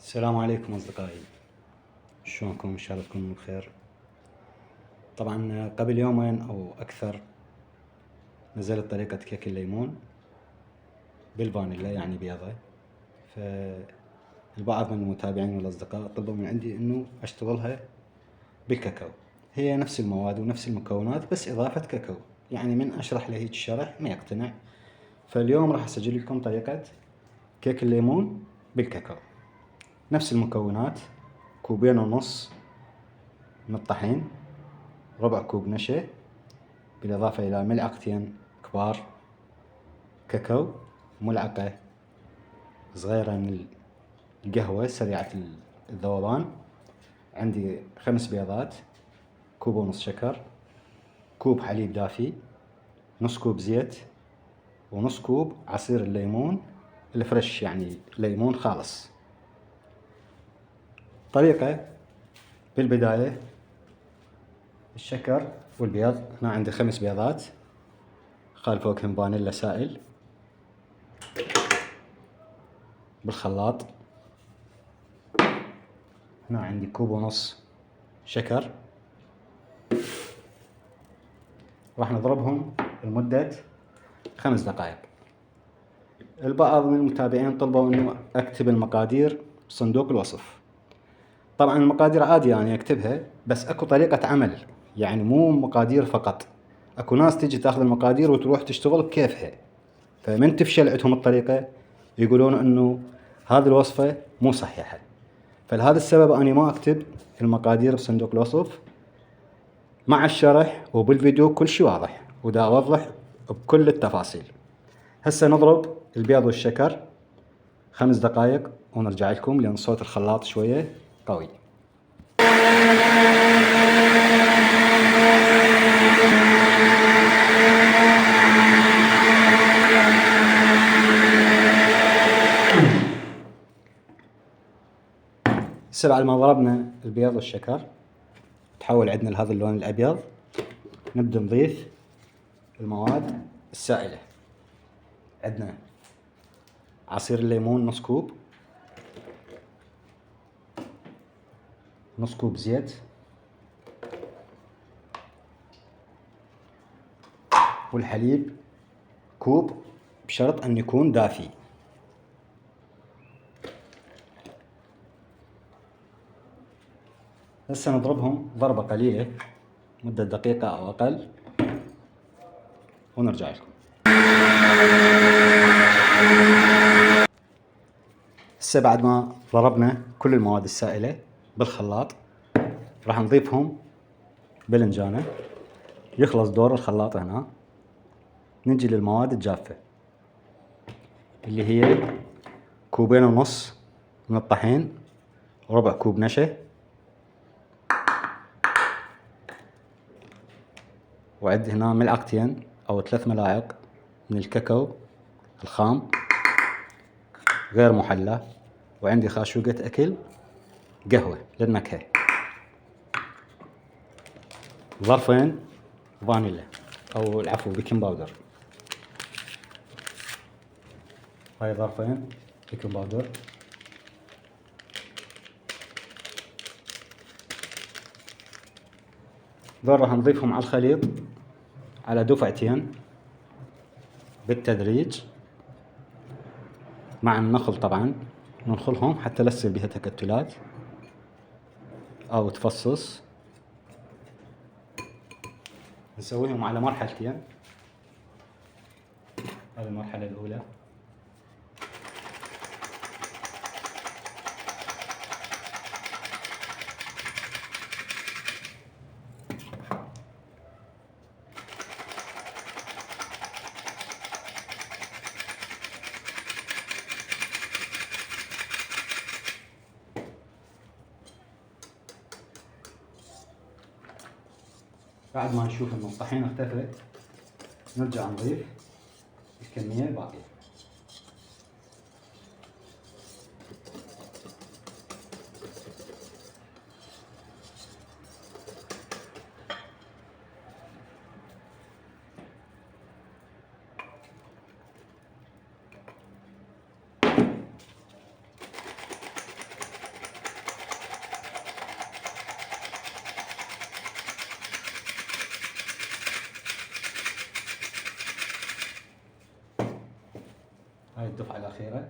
السلام عليكم أصدقائي، شلونكم؟ إن شاء الله تكونوا بخير. طبعا قبل يومين أو أكثر نزلت طريقة كيك الليمون بالفانيلا، يعني بيضة. فالبعض من المتابعين والأصدقاء طلبوا من عندي إنه أشتغلها بالكاكاو. هي نفس المواد ونفس المكونات بس إضافة كاكاو، يعني من أشرح له هيك الشرح ما يقتنع. فاليوم راح أسجل لكم طريقة كيك الليمون بالكاكاو. نفس المكونات: كوبين ونص من الطحين، ربع كوب نشا، بالإضافة إلى ملعقتين كبار كاكاو، ملعقة صغيرة من القهوة سريعة الذوبان، عندي 5 بيضات، كوب ونص شكر، كوب حليب دافي، نص كوب زيت، ونص كوب عصير الليمون الفريش، يعني ليمون خالص. طريقة: بالبداية الشكر والبيض، هنا عندي 5 بيضات، خال فوقهم فانيلا سائل بالخلاط. هنا عندي كوب ونص شكر، راح نضربهم لمدة 5 دقائق. البعض من المتابعين طلبوا انه اكتب المقادير بصندوق الوصف. طبعا المقادير عادي يعني اكتبها، بس اكو طريقة عمل، يعني مو مقادير فقط. اكو ناس تجي تاخذ المقادير وتروح تشتغل بكيفها، فمن تفشل عندهم الطريقة يقولون انه هذه الوصفة مو صحيحة. فلهذا السبب اني ما اكتب المقادير بصندوق الوصف، مع الشرح وبالفيديو كل شي واضح، ودا اوضح بكل التفاصيل. هسه نضرب البيض والشكر 5 دقائق ونرجع لكم، لان صوت الخلاط شوية قوي. هسه بعد ما ضربنا البيض والشكر تحول عندنا لهذا اللون الابيض، نبدأ نضيف المواد السائلة. عندنا عصير الليمون نص كوب، نص كوب زيت، والحليب كوب بشرط ان يكون دافي. هسه نضربهم ضربة قليلة مدة دقيقة او اقل ونرجع لكم. هسه بعد ما ضربنا كل المواد السائلة بالخلاط راح نضيفهم بلنجانة. يخلص دور الخلاط هنا، نجي للمواد الجافة اللي هي كوبين ونص من الطحين، وربع كوب نشا، وعندي هنا ملعقتين أو 3 ملاعق من الكاكاو الخام غير محلى، وعندي خاشوقة أكل قهوة للنكهة، ظرفين فانيلا أو العفو بيكنج باودر. هاي ظرفين بيكنج باودر. ذول راح نضيفهم على الخليط على دفعتين بالتدريج مع النخل. طبعا ننخلهم حتى لا تصير بها تكتلات أو تفصص. نسويهم على مرحلتين. هذه المرحلة الأولى. بعد ما نشوف ان الطحين اختفت نرجع نضيف الكمية الباقية. هاي الدفعة الأخيرة.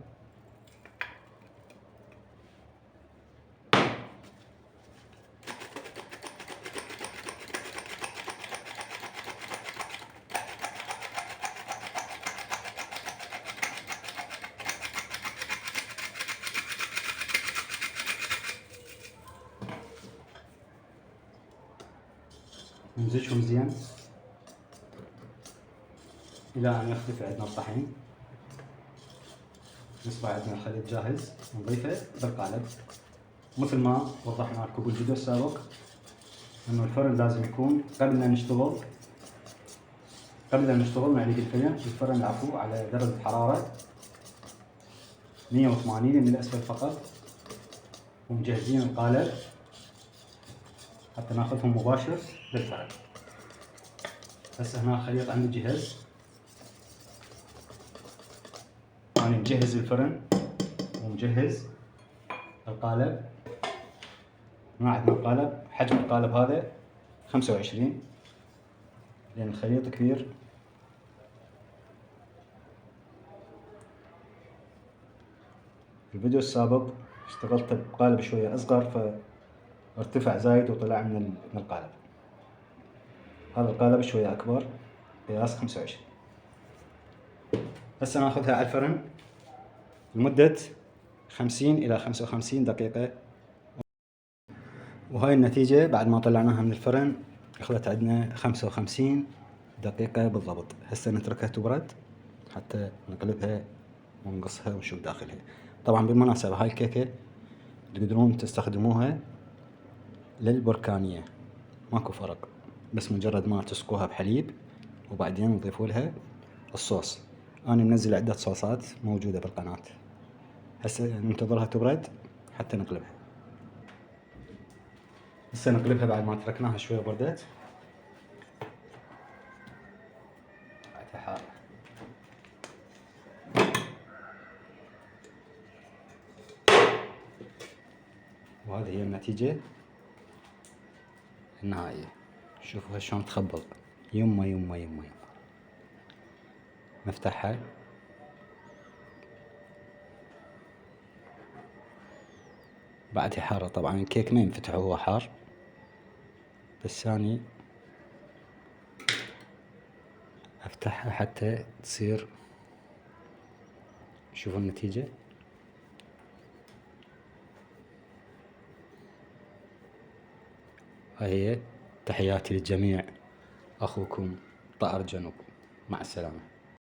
نمزجهم زين إلى أن يختفي عندنا الطحين. يصبح عندنا الخليط جاهز، نضيفه بالقالب. مثل ما وضحنا لكم بالفيديو السابق انه الفرن لازم يكون قبل لا نشتغل نعيد الفرن العفو على درجة حرارة 180 من الأسفل فقط، ومجهزين القالب حتى ناخذهم مباشر بالفرن. هسه هنا الخليط عندي جهز، أنا مجهز الفرن ومجهز القالب. هنا عندنا القالب، حجم القالب هذا 25، لأن الخليط كبير. في الفيديو السابق اشتغلت بقالب شوية أصغر فارتفع زايد وطلع من القالب. هذا القالب شوية أكبر قياس 25. هسه ناخذها على الفرن لمدة 50 إلى 55 دقيقة. وهاي النتيجة بعد ما طلعناها من الفرن أخذت عندنا 55 دقيقة بالضبط. هسه نتركها تبرد حتى نقلبها ونقصها ونشوف داخلها. طبعا بالمناسبة هاي الكيكة تقدرون تستخدموها للبركانية، ماكو فرق، بس مجرد ما تسقوها بحليب وبعدين تضيفوا لها الصوص. أنا منزل عدة صوصات موجودة بالقناة. هسه ننتظرها تبرد حتى نقلبها. هسه نقلبها بعد ما تركناها شوية بردت. بعدها حارة. وهذه هي النتيجة النهائية. شوفوا شلون تخبل، يمه يمه يمه يمه. نفتحها. بعدها حارة، طبعا الكيك ما ينفتح وهو حار، بس ثاني افتحها حتى تصير. شوفوا النتيجة. هاي هي. تحياتي للجميع، أخوكم طائر جنوب، مع السلامة.